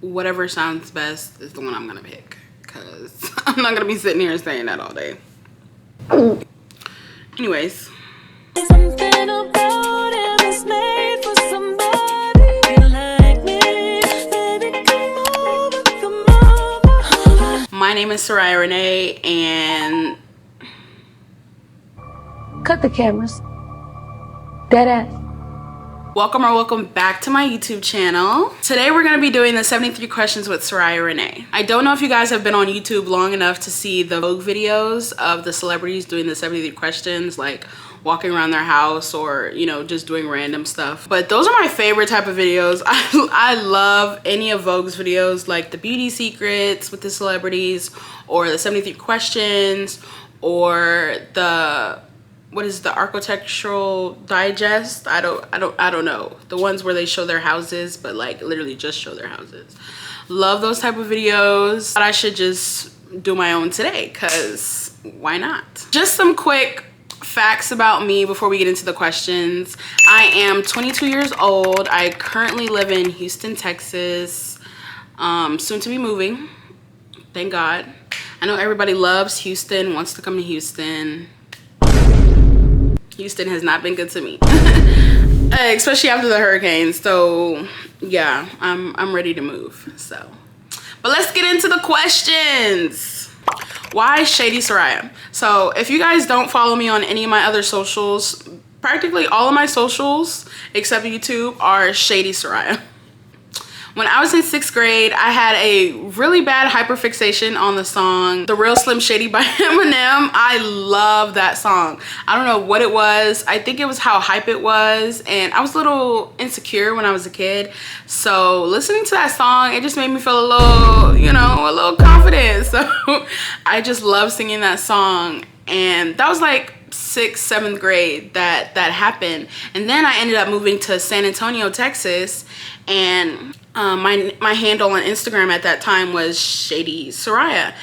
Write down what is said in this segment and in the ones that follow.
whatever sounds best is the one I'm gonna pick, because I'm not gonna be sitting here saying that all day. Anyways. Something about him is made for somebody like me. Baby, come over. My name is Sariah Renee, and cut the cameras. Dead ass. Welcome back to my YouTube channel. Today we're gonna be doing the 73 questions with Sariah Renee. I don't know if you guys have been on YouTube long enough to see the Vogue videos of the celebrities doing the 73 questions, like walking around their house or, you know, just doing random stuff. But those are my favorite type of videos. I love any of Vogue's videos, like the beauty secrets with the celebrities, or the 73 questions, or the, what is the architectural digest? I don't know. The ones where they show their houses, but like literally just show their houses. Love those type of videos. But I should just do my own today, because why not? Just some quick facts about me before we get into the questions. I am 22 years old. I currently live in Houston, Texas. Soon to be moving. Thank God. I know everybody loves Houston, wants to come to Houston. Houston has not been good to me, especially after the hurricane. So yeah, I'm ready to move. So, but let's get into the questions. Why Shady Sariah? So if you guys don't follow me on any of my other socials, practically all of my socials except YouTube are Shady Sariah. When I was in 6th grade, I had a really bad hyperfixation on the song The Real Slim Shady by Eminem. I love that song. I don't know what it was. I think it was how hype it was. And I was a little insecure when I was a kid. So listening to that song, it just made me feel a little, you know, a little confident. So I just love singing that song. And that was like 6th, 7th grade that happened. And then I ended up moving to San Antonio, Texas. And my handle on Instagram at that time was Shady Sariah,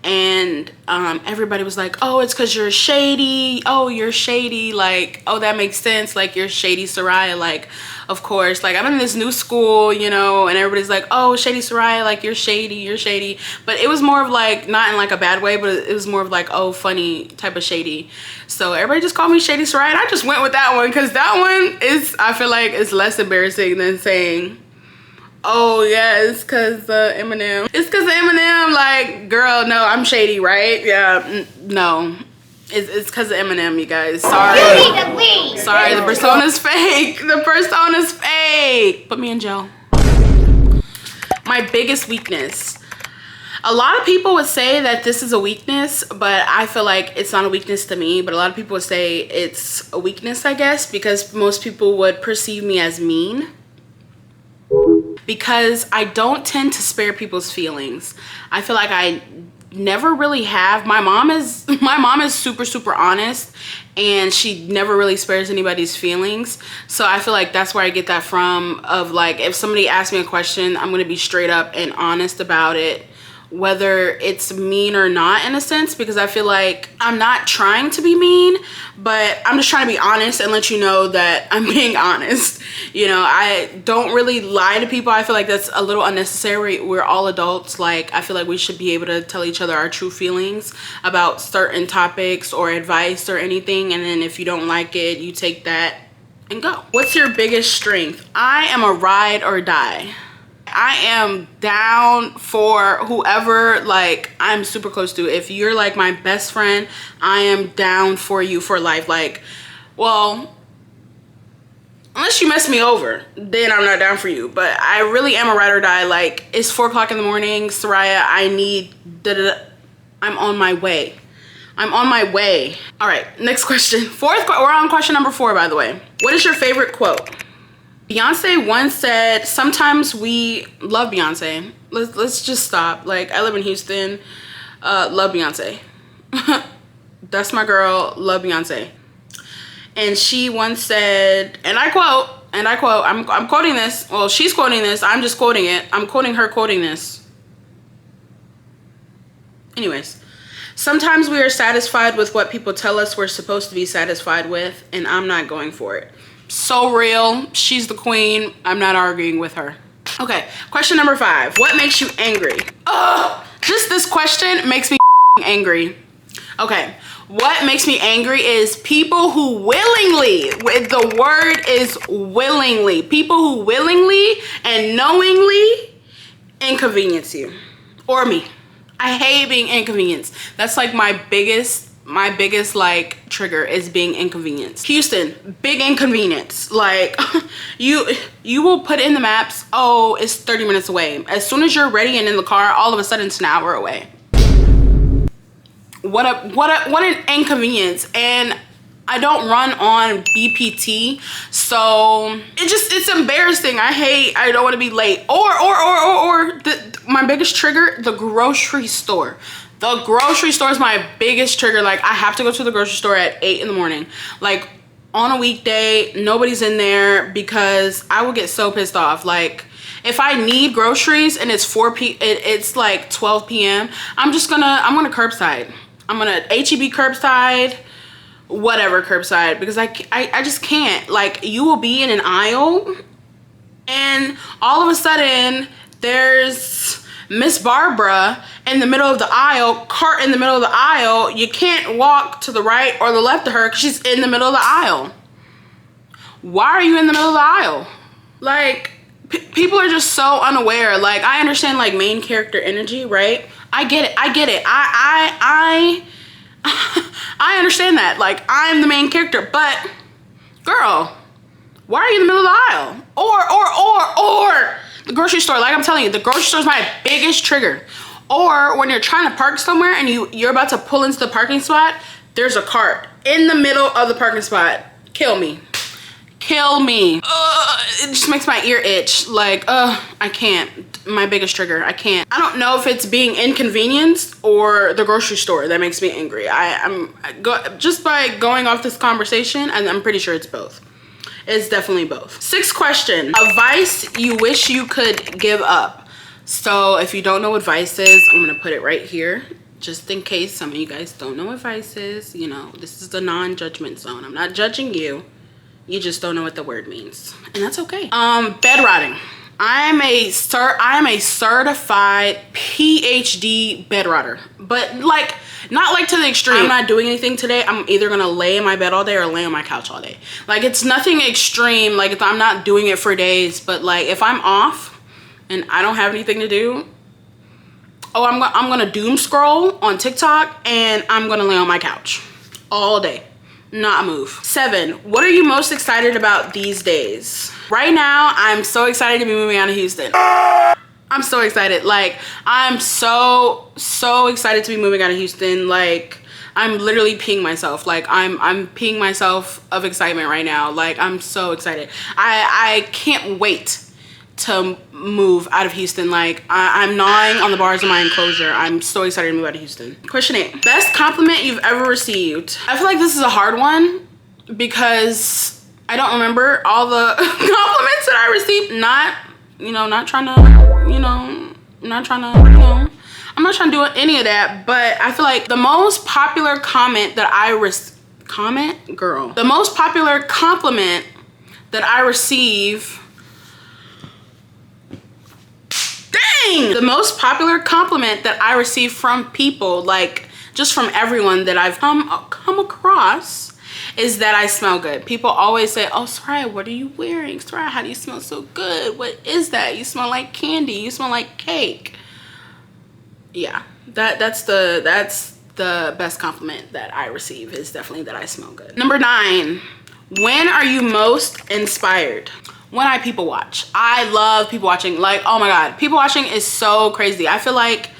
and everybody was like, oh, it's because you're shady. Oh, you're shady. Like, oh, that makes sense. Like, you're Shady Sariah. Like, of course, like, I'm in this new school, you know, and everybody's like, oh, Shady Sariah, like, you're shady, you're shady. But it was more of like, not in like a bad way, but it was more of like, oh, funny type of shady. So everybody just called me Shady Sariah, and I just went with that one, because that one is, I feel like, it's less embarrassing than saying, oh yeah, it's because Eminem. It's because of Eminem. Like, girl, no, I'm shady, right? Yeah, no. It's because of Eminem, you guys. Sorry. You need to leave. Sorry, the persona's fake. The persona's fake. Put me in jail. My biggest weakness. A lot of people would say that this is a weakness, but I feel like it's not a weakness to me. But a lot of people would say it's a weakness, I guess, because most people would perceive me as mean. Because I don't tend to spare people's feelings. I feel like I never really have. My mom is super honest, and she never really spares anybody's feelings. So I feel like that's where I get that from, of like, if somebody asks me a question, I'm gonna be straight up and honest about it, whether it's mean or not, in a sense, because I feel like I'm not trying to be mean, but I'm just trying to be honest and let you know that I'm being honest. You know, I don't really lie to people. I feel like that's a little unnecessary. We're all adults. Like, I feel like we should be able to tell each other our true feelings about certain topics or advice or anything, and then if you don't like it, you take that and go. What's your biggest strength? I am a ride or die. I am down for whoever, like, I'm super close to. If you're like my best friend, I am down for you for life. Like, well, unless you mess me over, then I'm not down for you. But I really am a ride or die. Like, it's 4 o'clock in the morning, Sariah, I need I'm on my way. I'm on my way. All right, next question. We're on question number 4, by the way. What is your favorite quote? Beyonce once said, sometimes we love Beyonce. Let's just stop. Like, I live in Houston, love Beyonce. That's my girl, love Beyonce. And she once said, and I quote, I'm quoting this. Well, she's quoting this. I'm just quoting it. I'm quoting her quoting this. Anyways, sometimes we are satisfied with what people tell us we're supposed to be satisfied with, and I'm not going for it. So real. She's the queen. I'm not arguing with her. Okay, question number 5. What makes you angry? Ugh, just this question makes me angry. Okay, what makes me angry is people who willingly, the word is willingly, people who willingly and knowingly inconvenience you or me. I hate being inconvenienced. That's like my biggest like trigger is being inconvenienced. Houston, big inconvenience. Like you will put in the maps, oh, it's 30 minutes away. As soon as you're ready and in the car, all of a sudden it's an hour away. What an inconvenience. And I don't run on BPT, so it's embarrassing. I don't want to be late. Or my biggest trigger, the grocery store. The grocery store is my biggest trigger. Like, I have to go to the grocery store at 8 in the morning. Like, on a weekday, nobody's in there because I will get so pissed off. Like, if I need groceries and it's it's like 12 p.m., I'm gonna curbside. I'm gonna HEB curbside, whatever curbside, because I just can't. Like, you will be in an aisle and all of a sudden there's Miss Barbara in the middle of the aisle, cart in the middle of the aisle. You can't walk to the right or the left of her because she's in the middle of the aisle. Why are you in the middle of the aisle? Like, people are just so unaware. Like, I understand like main character energy, right? I get it. I understand that. Like, I'm the main character, but girl, why are you in the middle of the aisle? Or the grocery store. Like I'm telling you, the grocery store is my biggest trigger. Or when you're trying to park somewhere and you're about to pull into the parking spot, there's a cart in the middle of the parking spot. Kill me. Kill me. It just makes my ear itch. Like, I can't. My biggest trigger. I can't. I don't know if it's being inconvenienced or the grocery store that makes me angry. Just by going off this conversation, I'm pretty sure it's both. It's definitely both. 6th question. A vice you wish you could give up. So if you don't know what vice is, I'm gonna put it right here, just in case some of you guys don't know what vice is. You know, this is the non-judgment zone. I'm not judging you. You just don't know what the word means, and that's okay. Bed rotting. I am a certified PhD bed rotter, but like, not like to the extreme. I'm not doing anything today. I'm either gonna lay in my bed all day or lay on my couch all day. Like, it's nothing extreme. Like, if I'm not doing it for days, but like if I'm off and I don't have anything to do, I'm gonna doom scroll on TikTok and I'm gonna lay on my couch all day, not move. 7, what are you most excited about these days? Right now, I'm so excited to be moving out of Houston. I'm so excited. Like, I'm so excited to be moving out of Houston. Like, I'm literally peeing myself. Like, I'm peeing myself of excitement right now. Like, I'm so excited. I can't wait to move out of Houston. Like, I'm gnawing on the bars of my enclosure. I'm so excited to move out of Houston. Question 8, best compliment you've ever received. I feel like this is a hard one because I don't remember all the compliments that I received. I'm not trying to do any of that, but I feel like the most popular comment that the most popular compliment that I receive, the most popular compliment that I receive from people, like just from everyone that I've come across, is that I smell good. People always say, oh, Sariah, what are you wearing? Sariah, how do you smell so good? What is that? You smell like candy. You smell like cake. Yeah, that's the best compliment that I receive, is definitely that I smell good. Number 9, when are you most inspired? When I people watch. I love people watching. Like, oh my God, people watching is so crazy. I feel like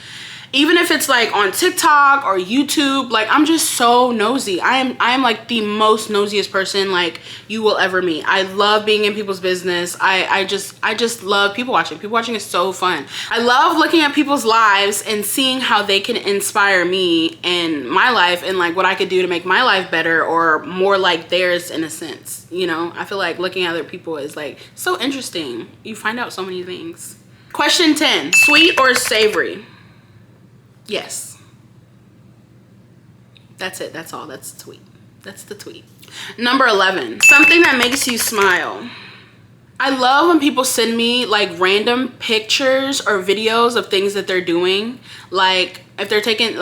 even if it's like on TikTok or YouTube, like, I'm just so nosy. I am like the most nosiest person like you will ever meet. I love being in people's business. I just love people watching. People watching is so fun. I love looking at people's lives and seeing how they can inspire me in my life and like what I could do to make my life better or more like theirs in a sense. You know, I feel like looking at other people is like so interesting. You find out so many things. Question 10, sweet or savory? Yes. That's it. That's all. That's the tweet. That's the tweet. Number 11, something that makes you smile. I love when people send me like random pictures or videos of things that they're doing. Like if they're getting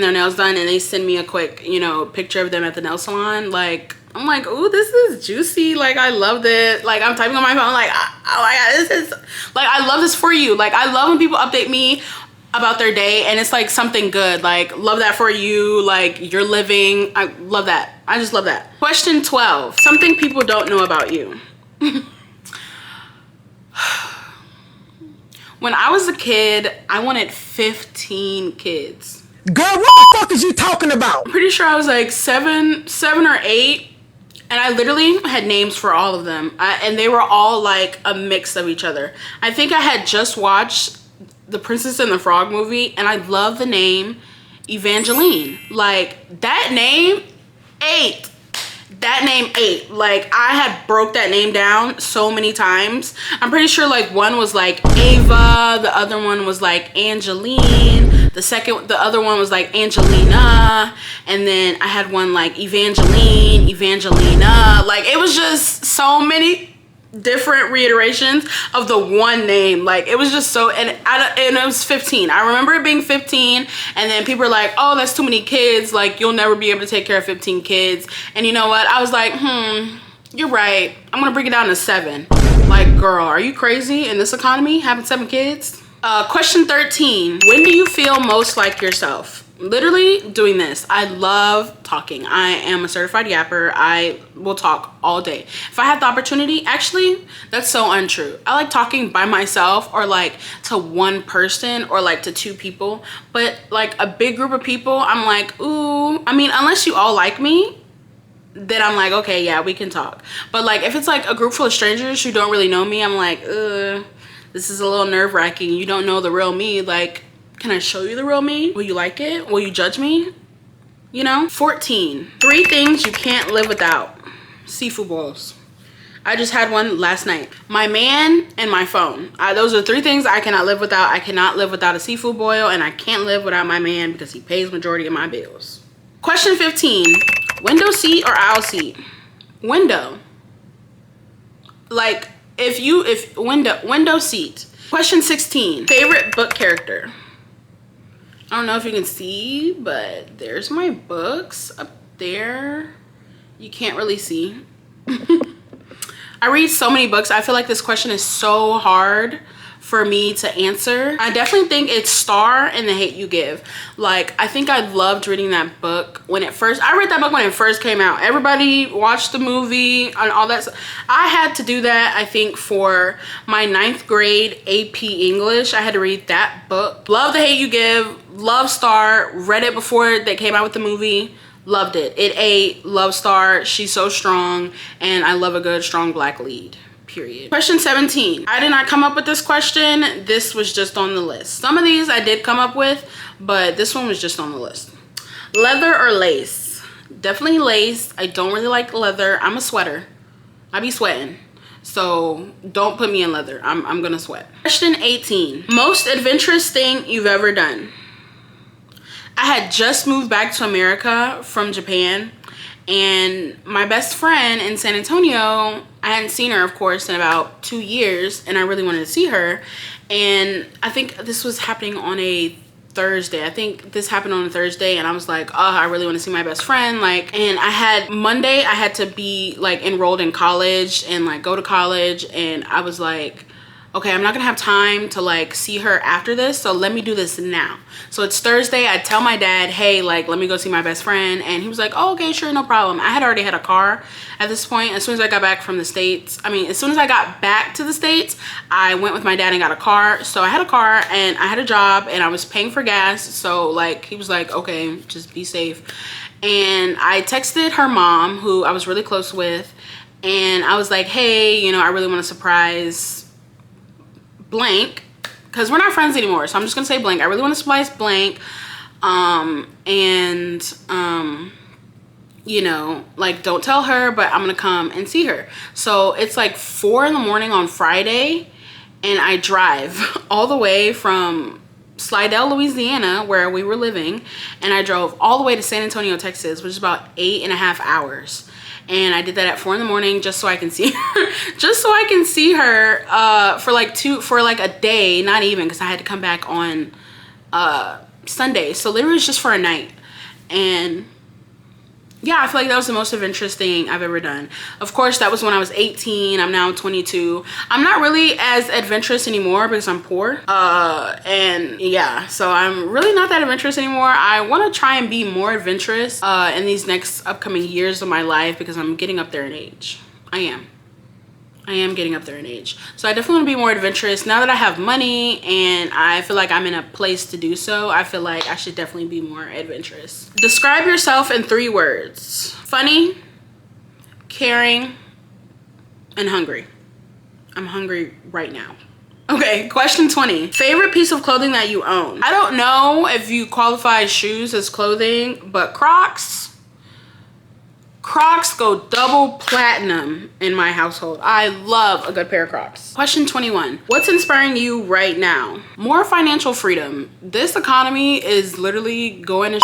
their nails done and they send me a quick, you know, picture of them at the nail salon, like I'm like, ooh, this is juicy. Like I love it. Like I'm typing on my phone like, oh my God, this is like, I love this for you. Like I love when people update me about their day and it's like something good. Like love that for you. Like you're living. I love that. I just love that. Question 12, something people don't know about you. When I was a kid, I wanted 15 kids. Girl, what the fuck is you talking about? I'm pretty sure I was like seven or 8. And I literally had names for all of them. And they were all like a mix of each other. I think I had just watched the Princess and the Frog movie. And I love the name Evangeline. Like that name, 8. That name 8. Like I had broke that name down so many times. I'm pretty sure like one was like Ava, the other one was like Angeline, the other one was like Angelina, and then I had one like Evangeline, Evangelina. Like it was just so many different reiterations of the one name. Like it was just so, and it was 15. I remember it being 15, and then people were like, oh, that's too many kids, like you'll never be able to take care of 15 kids. And you know what, I was like, you're right, I'm gonna bring it down to 7. Like girl, are you crazy? In this economy, having 7 kids? Question 13, when do you feel most like yourself? Literally doing this. I love talking. I am a certified yapper. I will talk all day. If I had the opportunity, actually, that's so untrue. I like talking by myself or like to one person or like to 2 people. But like a big group of people, I'm like, ooh, I mean, unless you all like me, then I'm like, okay, yeah, we can talk. But like if it's like a group full of strangers who don't really know me, I'm like, this is a little nerve-wracking. You don't know the real me. Like, can I show you the real me? Will you like it? Will you judge me? You know? 14, 3 things you can't live without. Seafood boils. I just had one last night. My man and my phone. Those are 3 things I cannot live without. I cannot live without a seafood boil, and I can't live without my man because he pays majority of my bills. Question 15, window seat or aisle seat? Window. Like if window seat. Question 16, favorite book character? I don't know if you can see, but there's my books up there. You can't really see. I read so many books. I feel like this question is so hard for me to answer. I definitely think it's Star and the Hate U Give. Like, I think I loved reading that book when I read that book when it first came out. Everybody watched the movie and all that stuff. I had to do that, I think, for my 9th grade AP English. I had to read that book. Love the Hate U Give. Love Star. Read it before they came out with the movie. Loved it. It ate. Love Star. She's so strong, and I love a good strong black lead. Period. Question 17. I did not come up with this question. This was just on the list. Some of these I did come up with, but this one was just on the list. Leather or lace? Definitely lace. I don't really like leather. I'm a sweater. I be sweating. So don't put me in leather. I'm gonna sweat. Question 18. Most adventurous thing you've ever done? I had just moved back to America from Japan, and my best friend in San Antonio, I hadn't seen her, of course, in about 2 years, and I really wanted to see her. And I think this was happening on a Thursday. I think this happened on a Thursday, and I was like, oh, I really want to see my best friend. Like, and Monday I had to be like enrolled in college and like go to college, and I was like, okay, I'm not gonna have time to like see her after this, so let me do this now. So it's Thursday. I tell my dad, hey, like, let me go see my best friend, and he was like, oh, okay, sure, no problem. I had already had a car at this point. As soon as I got back from the States, as soon as I got back to the States, I went with my dad and got a car. So I had a car and I had a job and I was paying for gas. So like, he was like, okay, just be safe. And I texted her mom, who I was really close with, and I was like, hey, I really want to surprise blank, because we're not friends anymore, so I'm just gonna say blank. I really want to surprise blank, like, don't tell her, but I'm gonna come and see her. So it's like 4 in the morning on Friday, and I drive all the way from Slidell, Louisiana, where we were living, and I drove all the way to San Antonio, Texas, which is about 8.5 hours. And I did that at 4 in the morning just so I can see her, for like a day, not even, because I had to come back on Sunday. So literally it's just for a night. And yeah, I feel like that was the most adventurous thing I've ever done. Of course, that was when I was 18. I'm now 22. I'm not really as adventurous anymore because I'm poor. And yeah, so I'm really not that adventurous anymore. I want to try and be more adventurous in these next upcoming years of my life because I'm getting up there in age. I am getting up there in age. So I definitely want to be more adventurous. Now that I have money and I feel like I'm in a place to do so, I feel like I should definitely be more adventurous. Describe yourself in 3 words. Funny, caring, and hungry. I'm hungry right now. Okay, question 20. Favorite piece of clothing that you own? I don't know if you qualify shoes as clothing, but Crocs go double platinum in my household. I love a good pair of Crocs. Question 21. What's inspiring you right now? More financial freedom. This economy is literally going to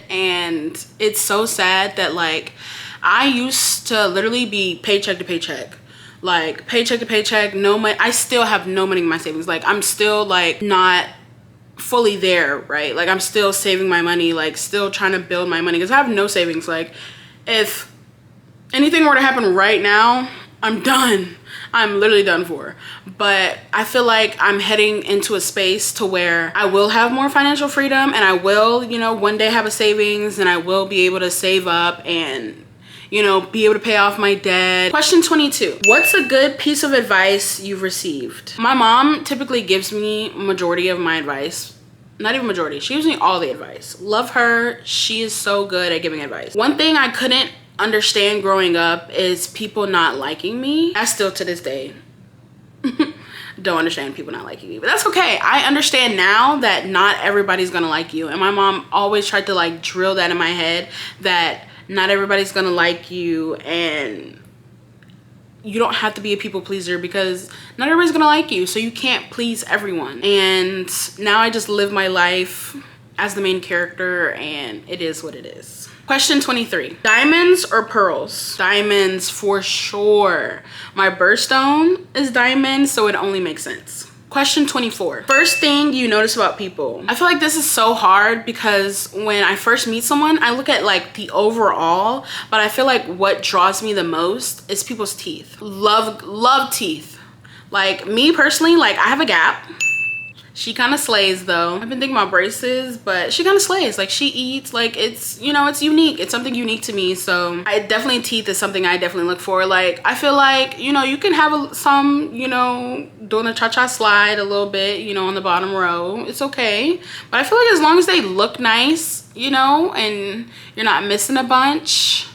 and it's so sad that like I used to literally be paycheck to paycheck. Like paycheck to paycheck, no money. I still have no money in my savings. Like I'm still like not fully there, right? Like I'm still saving my money, like still trying to build my money because I have no savings. Like if anything were to happen right now, I'm done. I'm literally done for. But I feel like I'm heading into a space to where I will have more financial freedom and I will, you know, one day have a savings and I will be able to save up and, you know, be able to pay off my debt. Question 22. What's a good piece of advice you've received? My mom typically gives me majority of my advice. Not even majority. She gives me all the advice. Love her. She is so good at giving advice. One thing I couldn't understand growing up is people not liking me. I still to this day don't understand people not liking me, but that's okay. I understand now that not everybody's gonna like you, and my mom always tried to like drill that in my head that not everybody's gonna like you and you don't have to be a people pleaser because not everybody's gonna like you, so you can't please everyone. And now I just live my life as the main character and it is what it is. Question 23. Diamonds or pearls? Diamonds for sure. My birthstone is diamond, so it only makes sense. Question 24. First thing you notice about people. I feel like this is so hard because when I first meet someone, I look at like the overall, but I feel like what draws me the most is people's teeth. Love teeth. Like me personally, like I have a gap. She kind of slays though. I've been thinking about braces, but she kind of slays. Like she eats, like it's, you know, it's unique. It's something unique to me. So teeth is something I definitely look for. Like I feel like, you know, you can have some, you know, doing a cha-cha slide a little bit, you know, on the bottom row. It's okay. But I feel like as long as they look nice, you know, and you're not missing a bunch,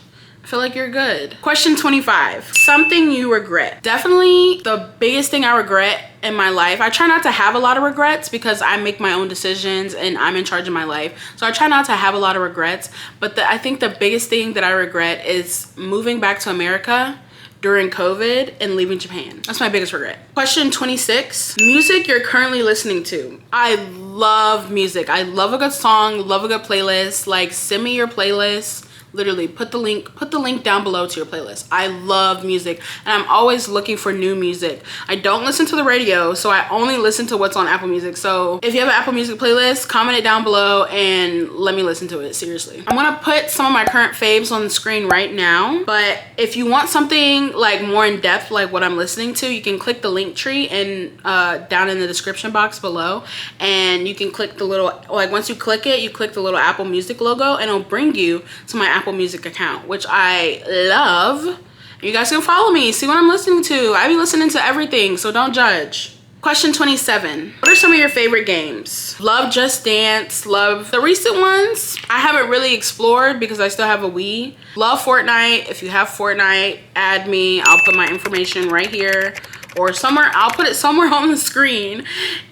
I feel like you're good. Question 25. Something you regret. Definitely the biggest thing I regret in my life. I try not to have a lot of regrets because I make my own decisions and I'm in charge of my life. So I try not to have a lot of regrets. But I think the biggest thing that I regret is moving back to America during COVID and leaving Japan. That's my biggest regret. Question 26. Music you're currently listening to. I love music. I love a good song, love a good playlist. Like send me your playlist. Literally put the link down below to your playlist. I love music and I'm always looking for new music. I don't listen to the radio, so I only listen to what's on Apple Music. So if you have an Apple Music playlist, comment it down below and let me listen to it, seriously. I'm gonna put some of my current faves on the screen right now, but if you want something like more in depth like what I'm listening to, you can click the link tree and down in the description box below, and you can click the little, like once you click it, you click the little Apple Music logo and it'll bring you to my Apple Music account, which I love. You guys can follow me, see what I'm listening to. I be listening to everything, so don't judge. Question 27. What are some of your favorite games? Love Just Dance, love the recent ones. I haven't really explored because I still have a Wii. Love Fortnite. If you have Fortnite, add me. I'll put my information right here or somewhere. I'll put it somewhere on the screen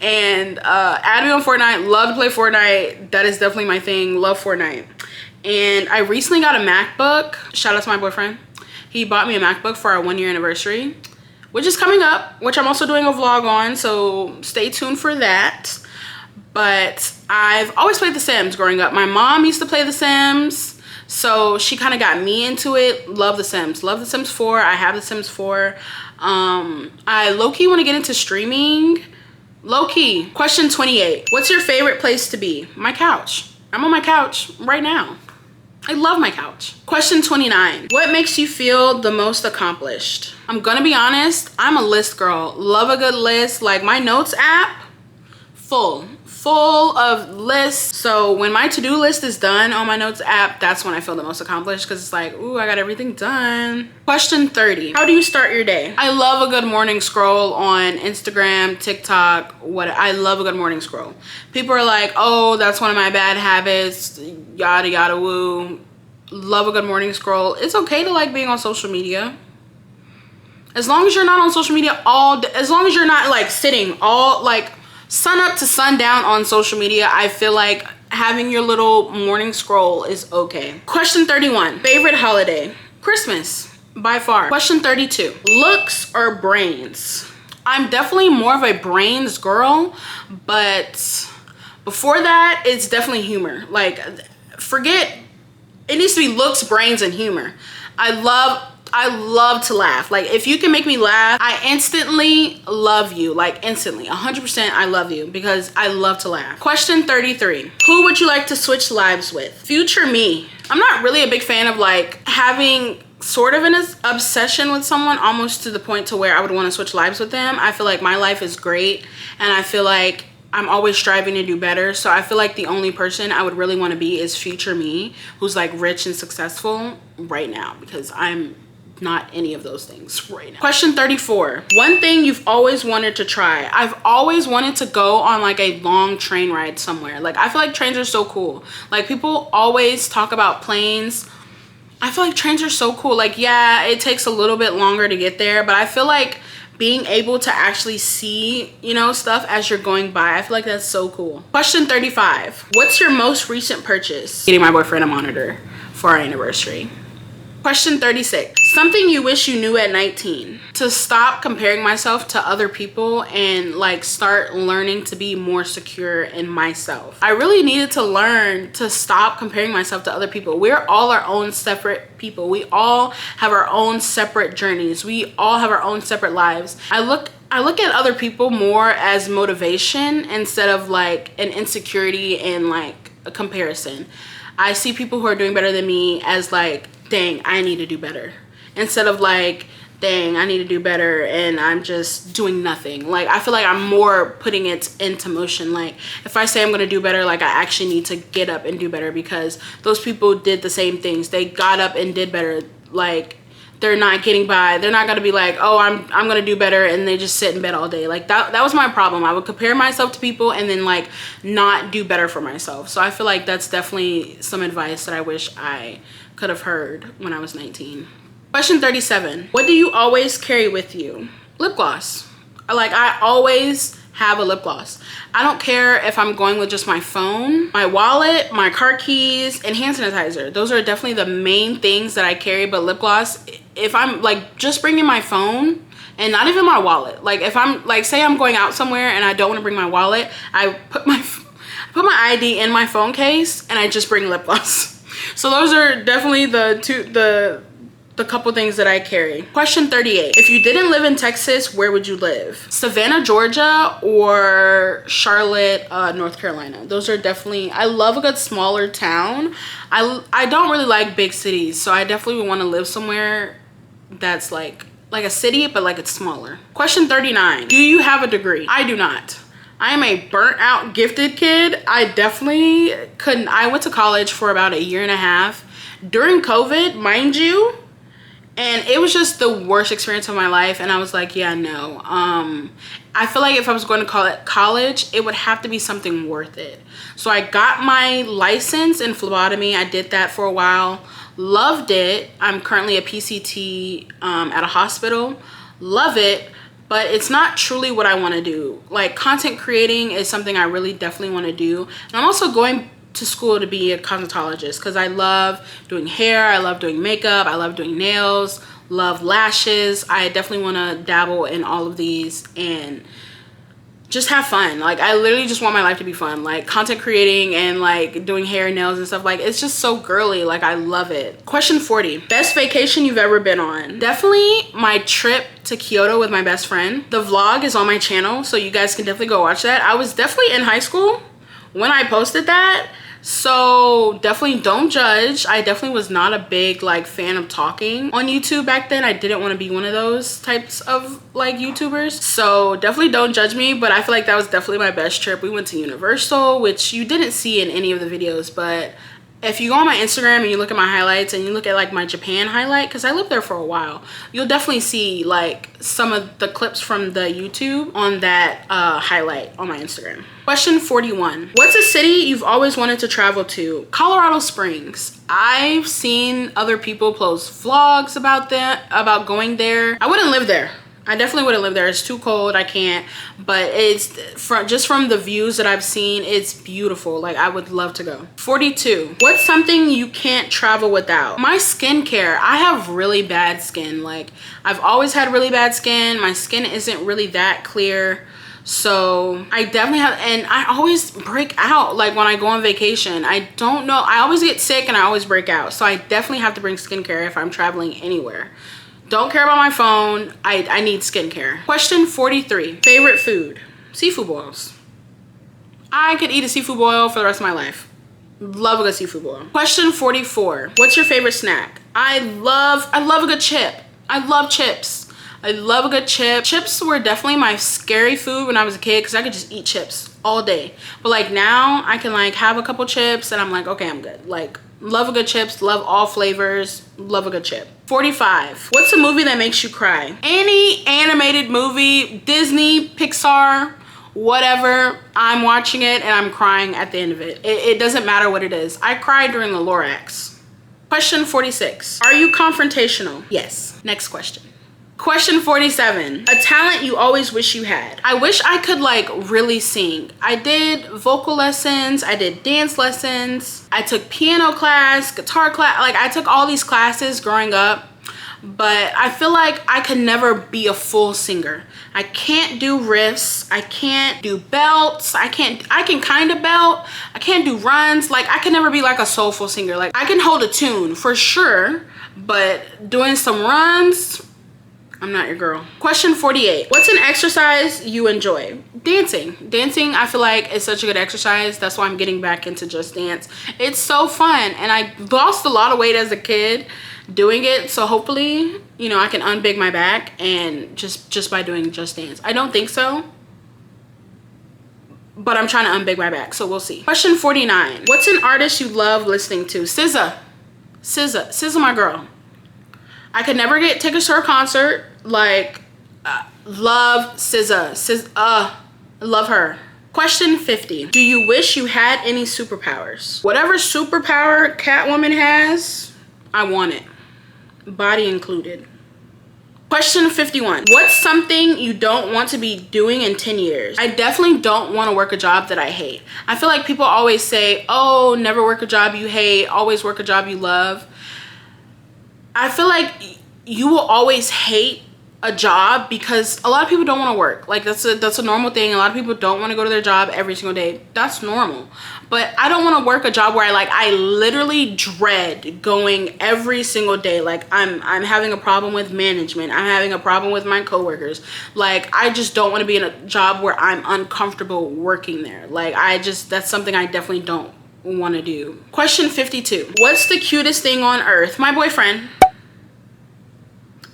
and add me on Fortnite. Love to play Fortnite. That is definitely my thing. Love Fortnite. And I recently got a MacBook. Shout out to my boyfriend. He bought me a MacBook for our 1-year anniversary, which is coming up, which I'm also doing a vlog on, so stay tuned for that. but I've always played The Sims growing up. My mom used to play The Sims, so she kind of got me into it. Love The Sims. Love The Sims 4. I have The Sims 4. I low-key want to get into streaming. Low-key. Question 28. What's your favorite place to be? My couch. I'm on my couch right now. I love my couch. Question 29. What makes you feel the most accomplished? I'm gonna be honest, I'm a list girl. Love a good list. Like my notes app, full of lists. So when my to-do list is done on my notes app, that's when I feel the most accomplished, because it's like, ooh, I got everything done. Question 30. How do you start your day? I love a good morning scroll on Instagram, TikTok, I love a good morning scroll. People are like, oh, that's one of my bad habits, yada yada woo. Love a good morning scroll. It's okay to like being on social media. As long as you're not on social media all day, as long as you're not like sitting all like sun up to sundown on social media, I feel like having your little morning scroll is okay. Question 31. Favorite holiday? Christmas, by far. Question 32. Looks or brains? I'm definitely more of a brains girl, but before that, it's definitely humor. Like, forget, it needs to be looks, brains, and humor. I love to laugh. Like if you can make me laugh, I instantly love you. Like instantly, 100% I love you, because I love to laugh. Question 33. Who would you like to switch lives with? Future me. I'm not really a big fan of like having sort of an obsession with someone, almost to the point to where I would want to switch lives with them. I feel like my life is great, and I feel like I'm always striving to do better. So I feel like the only person I would really want to be is future me, who's like rich and successful right now, because I'm not any of those things right now. Question 34. One thing you've always wanted to try. I've always wanted to go on like a long train ride somewhere. Like I feel like trains are so cool. Like people always talk about planes. I feel like trains are so cool. Like yeah, it takes a little bit longer to get there, but I feel like being able to actually see, you know, stuff as you're going by, I feel like that's so cool. Question 35. What's your most recent purchase? Getting my boyfriend a monitor for our anniversary. Question 36. Something you wish you knew at 19. To stop comparing myself to other people and like start learning to be more secure in myself. I really needed to learn to stop comparing myself to other people. We're all our own separate people. We all have our own separate journeys. We all have our own separate lives. I look at other people more as motivation instead of like an insecurity and like a comparison. I see people who are doing better than me as like, dang, I need to do better, instead of like, dang, I need to do better and I'm just doing nothing. Like I feel like I'm more putting it into motion. Like if I say I'm gonna do better, like I actually need to get up and do better, because those people did the same things. They got up and did better. Like they're not getting by. They're not gonna be like, oh, I'm gonna do better, and they just sit in bed all day. Like that was my problem. I would compare myself to people and then like not do better for myself. So I feel like that's definitely some advice that I wish I could have heard when I was 19. Question 37. What do you always carry with you? Lip gloss. Like I always have a lip gloss. I don't care if I'm going with just my phone, my wallet, my car keys, and hand sanitizer. Those are definitely the main things that I carry. But lip gloss, if I'm like just bringing my phone and not even my wallet, like if I'm like, say I'm going out somewhere and I don't want to bring my wallet, I put my ID in my phone case and I just bring lip gloss. So those are definitely the couple things that I carry. Question 38. If you didn't live in Texas, where would you live? Savannah, Georgia, or Charlotte, North Carolina. Those are definitely, I love a good smaller town. I don't really like big cities, so I definitely would want to live somewhere that's like a city, but like it's smaller. Question 39. Do you have a degree? I do not. I am a burnt out gifted kid. I definitely couldn't. I went to college for about 1.5 years during COVID, mind you, and it was just the worst experience of my life. And I was like, yeah, no. I feel like if I was going to call it college, it would have to be something worth it. So I got my license in phlebotomy. I did that for a while. Loved it. I'm currently a PCT at a hospital. Love it. But it's not truly what I want to do. Like content creating is something I really definitely want to do. And I'm also going to school to be a cosmetologist, because I love doing hair, I love doing makeup, I love doing nails, love lashes. I definitely want to dabble in all of these and just have fun. Like, I literally just want my life to be fun. Like, content creating and like doing hair and nails and stuff, like, it's just so girly. Like, I love it. Question 40, best vacation you've ever been on? Definitely my trip to Kyoto with my best friend. The vlog is on my channel, so you guys can definitely go watch that. I was definitely in high school when I posted that, so definitely don't judge. I definitely was not a big like fan of talking on YouTube back then. I didn't want to be one of those types of like YouTubers, so definitely don't judge me. But I feel like that was definitely my best trip. We went to Universal, which you didn't see in any of the videos, but if you go on my Instagram and you look at my highlights and you look at like my Japan highlight, because I lived there for a while, you'll definitely see like some of the clips from the YouTube on that highlight on my Instagram. Question 41, what's a city you've always wanted to travel to? Colorado Springs. I've seen other people post vlogs about that, about going there. I wouldn't live there. I definitely wouldn't live there. It's too cold. I can't. But it's just from the views that I've seen, it's beautiful. Like, I would love to go. 42. What's something you can't travel without? My skincare. I have really bad skin. Like, I've always had really bad skin. My skin isn't really that clear. So I definitely have, and I always break out like when I go on vacation. I don't know. I always get sick and I always break out. So I definitely have to bring skincare if I'm traveling anywhere. Don't care about my phone. I need skincare. Question 43, favorite food? Seafood boils. I could eat a seafood boil for the rest of my life. Love a good seafood boil. Question 44, what's your favorite snack? I love a good chip. I love chips. I love a good chip. Chips were definitely my scary food when I was a kid because I could just eat chips all day. But like now I can like have a couple chips and I'm like, okay, I'm good. Like, love a good chips, love all flavors, love a good chip. 45, what's a movie that makes you cry? Any animated movie, Disney, Pixar, whatever, I'm watching it and I'm crying at the end of it. It doesn't matter what it is. I cried during the Lorax. Question 46, are you confrontational? Yes. Next question. Question 47, a talent you always wish you had. I wish I could like really sing. I did vocal lessons, I did dance lessons, I took piano class, guitar class, like I took all these classes growing up, but I feel like I could never be a full singer. I can't do riffs, I can't do belts, I can kind of belt, I can't do runs. Like, I could never be like a soulful singer. Like, I can hold a tune for sure, but doing some runs, I'm not your girl. Question 48, what's an exercise you enjoy? Dancing. Dancing, I feel like is such a good exercise. That's why I'm getting back into Just Dance. It's so fun, and I lost a lot of weight as a kid doing it, so hopefully, you know, I can unbig my back and just by doing Just Dance. I don't think so, but I'm trying to unbig my back, so we'll see. Question 49, what's an artist you love listening to? SZA, my girl. I could never get tickets to her concert. Like, love SZA. Love her. Question 50, do you wish you had any superpowers? Whatever superpower Catwoman has, I want it, body included. Question 51, what's something you don't want to be doing in 10 years? I definitely don't want to work a job that I hate. I feel like people always say, oh, never work a job you hate, always work a job you love. I feel like you will always hate a job because a lot of people don't want to work. Like, that's a normal thing. A lot of people don't want to go to their job every single day. That's normal. But I don't want to work a job where I literally dread going every single day. Like, I'm having a problem with management. I'm having a problem with my coworkers. Like, I just don't want to be in a job where I'm uncomfortable working there. Like, that's something I definitely don't want to do. Question 52, what's the cutest thing on earth? My boyfriend.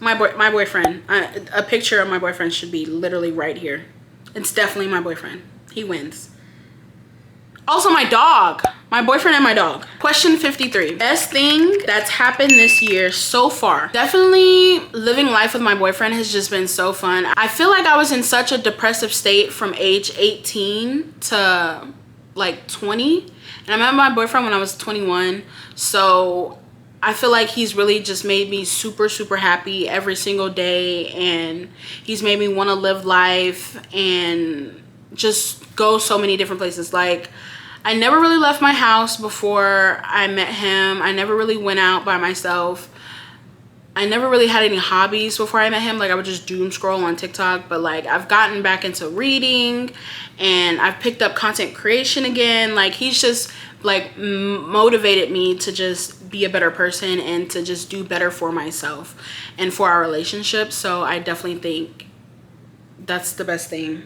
My boyfriend. A picture of my boyfriend should be literally right here. It's definitely my boyfriend. He wins. Also, my dog. My boyfriend and my dog. Question 53, best thing that's happened this year so far. Definitely living life with my boyfriend has just been so fun. I feel like I was in such a depressive state from age 18 to like 20. And I met my boyfriend when I was 21. So I feel like he's really just made me super, super happy every single day. And he's made me want to live life and just go so many different places. Like, I never really left my house before I met him. I never really went out by myself. I never really had any hobbies before I met him. Like I would just doom scroll on TikTok, but like I've gotten back into reading and I've picked up content creation again. Like he's just like motivated me to just be a better person and to just do better for myself and for our relationship. So I definitely think that's the best thing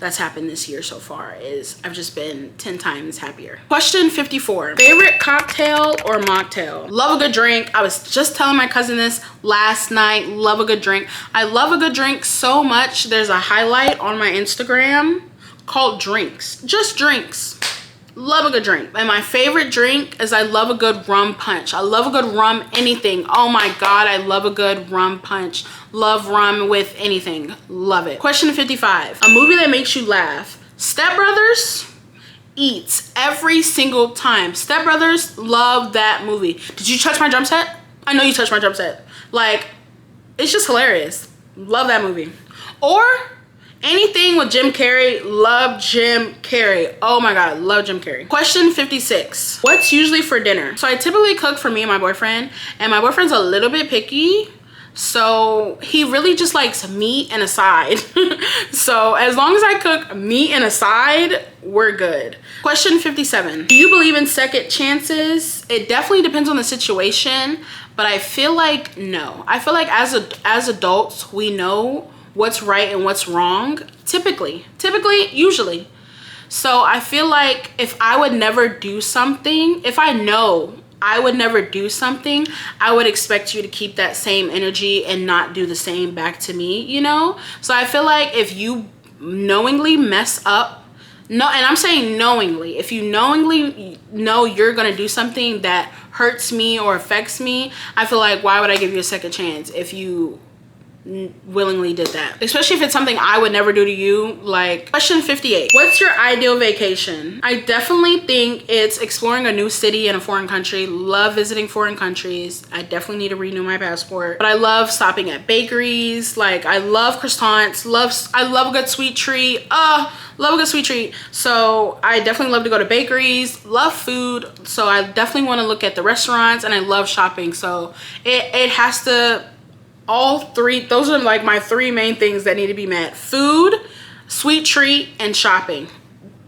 that's happened this year so far, is I've just been 10 times happier. Question 54, favorite cocktail or mocktail? Love a good drink. I was just telling my cousin this last night. Love a good drink. I love a good drink so much. There's a highlight on my Instagram called drinks, just drinks. Love a good drink. And my favorite drink is I love a good rum punch. I love a good rum anything. Oh my God, I love a good rum punch. Love rum with anything. Love it. Question 55. A movie that makes you laugh. Step Brothers eats every single time. Step Brothers, love that movie. Did you touch my drum set? I know you touched my drum set. Like, it's just hilarious. Love that movie. Or anything with Jim Carrey. Love Jim Carrey. Oh my God, love Jim Carrey. Question 56. What's usually for dinner? So I typically cook for me and my boyfriend, and my boyfriend's a little bit picky. So he really just likes meat and a side. So as long as I cook meat and a side, we're good. Question 57. Do you believe in second chances? It definitely depends on the situation, but I feel like no. I feel like as adults, we know what's right and what's wrong, usually. So I feel like if I would never do something, if I know I would never do something, I would expect you to keep that same energy and not do the same back to me, you know? So I feel like if you knowingly mess up, and I'm saying knowingly, if you knowingly know you're gonna do something that hurts me or affects me, I feel like why would I give you a second chance if you willingly did that, especially if it's something I would never do to you. Like, question 58. What's your ideal vacation? I definitely think it's exploring a new city in a foreign country. Love visiting foreign countries. I definitely need to renew my passport, but I love stopping at bakeries. Like, I love croissants. I love a good sweet treat. Love a good sweet treat. So I definitely love to go to bakeries. Love food. So I definitely want to look at the restaurants, and I love shopping. So it has to, all three, those are like my three main things that need to be met: food, sweet treat, and shopping.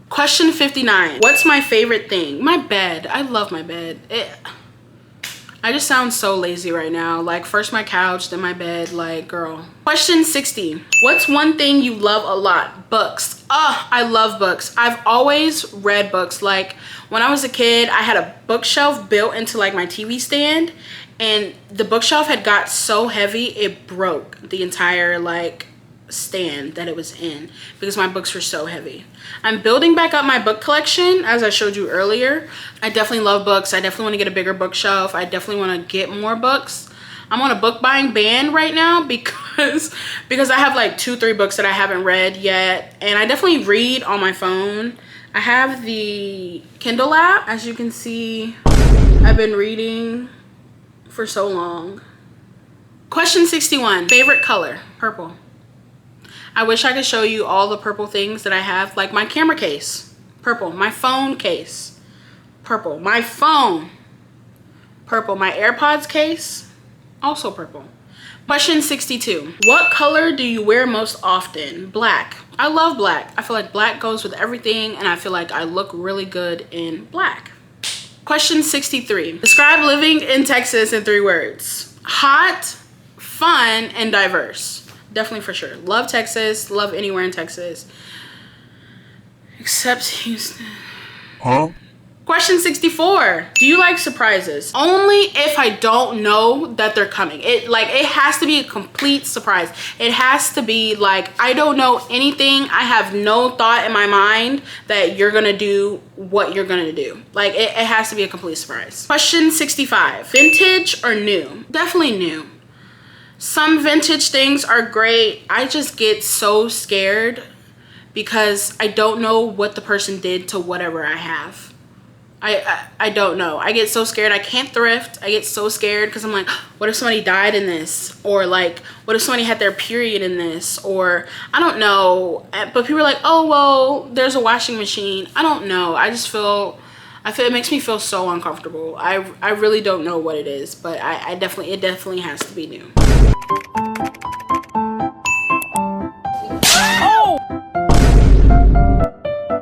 Question 59. What's my favorite thing? My bed. I love my bed. I just sound so lazy right now. Like, first my couch, then my bed. Like, girl. Question 60. What's one thing you love a lot? Books. I love books. I've always read books. Like, when I was a kid, I had a bookshelf built into like my TV stand, and the bookshelf had got so heavy it broke the entire like stand that it was in because my books were so heavy. I'm building back up my book collection, as I showed you earlier. I definitely love books. I definitely want to get a bigger bookshelf. I definitely want to get more books. I'm on a book buying ban right now because I have like 2-3 books that I haven't read yet, and I definitely read on my phone. I have the Kindle app. As you can see, I've been reading for so long. Question 61. Favorite color? Purple. I wish I could show you all the purple things that I have. Like my camera case, purple. My phone case, purple. My phone, purple. My AirPods case, also purple. Question 62. What color do you wear most often? Black. I love black. I feel like black goes with everything, and I feel like I look really good in black. Question 63. Describe living in Texas in 3 words. Hot, fun, and diverse. Definitely, for sure. Love Texas. Love anywhere in Texas. Except Houston. Huh? Question 64. Do you like surprises? Only if I don't know that they're coming. It has to be a complete surprise. It has to be like, I don't know anything. I have no thought in my mind that you're gonna do what you're gonna do. Like, it has to be a complete surprise. Question 65. Vintage or new? Definitely new. Some vintage things are great. I just get so scared because I don't know what the person did to whatever I have. I don't know. I get so scared. I can't thrift. I get so scared because I'm like, what if somebody died in this? Or like, what if somebody had their period in this? Or I don't know. But people are like, oh, well, there's a washing machine. I don't know. I just feel I feel it makes me feel so uncomfortable. I really don't know what it is, but it definitely has to be new.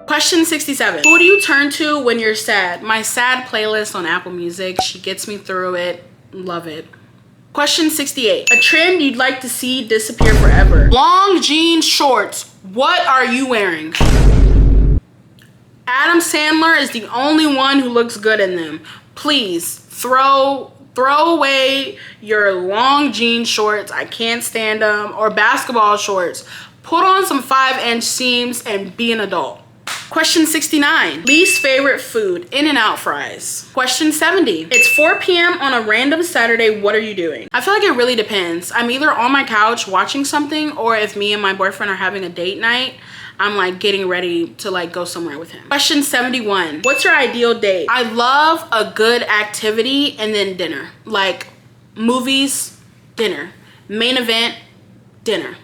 Question 67. Who do you turn to when you're sad? My sad playlist on Apple Music. She gets me through it. Love it. Question 68. A trend you'd like to see disappear forever. Long jean shorts. What are you wearing? Adam Sandler is the only one who looks good in them. Please throw away your long jean shorts. I can't stand them. Or basketball shorts. Put on some 5-inch seams and be an adult. Question 69. Least favorite food, In-N-Out fries. Question 70. It's 4 p.m. on a random Saturday. What are you doing? I feel like it really depends. I'm either on my couch watching something, or if me and my boyfriend are having a date night, I'm like getting ready to like go somewhere with him. Question 71. What's your ideal date? I love a good activity and then dinner. Like movies, dinner. Main event, dinner.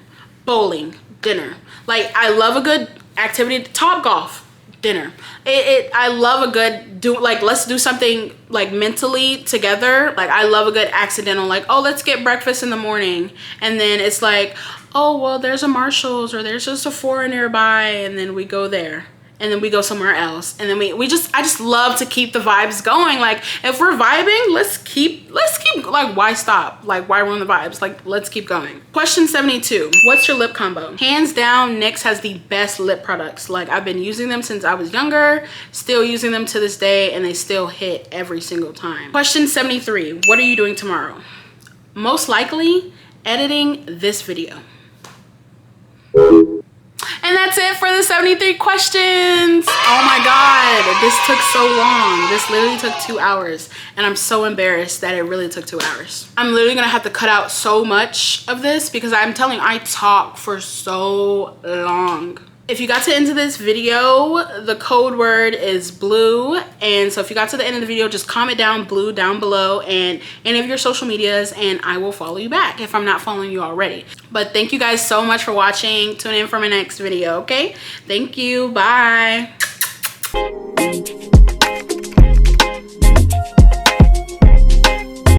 Bowling, dinner. Like I love a good activity. Top golf, dinner. I love a good let's do something like mentally together. Like I love a good accidental, like, oh, let's get breakfast in the morning, and then it's like, oh well, there's a Marshall's or there's just a Sephora nearby, and then we go there, and then we go somewhere else, and then I just love to keep the vibes going. Like if we're vibing, let's keep like, why stop? Like why ruin the vibes? Like let's keep going. Question 72. What's your lip combo? Hands down, NYX has the best lip products. Like I've been using them since I was younger, still using them to this day, and they still hit every single time. Question 73. What are you doing tomorrow? Most likely editing this video. And that's it for the 73 questions. Oh my God, this took so long. This literally took 2 hours, and I'm so embarrassed that it really took 2 hours. I'm literally gonna have to cut out so much of this because I'm telling you, I talk for so long. If you got to the end of this video, the code word is blue. And so if you got to the end of the video, just comment down blue down below and any of your social medias, and I will follow you back if I'm not following you already. But thank you guys so much for watching. Tune in for my next video, okay? Thank you, bye.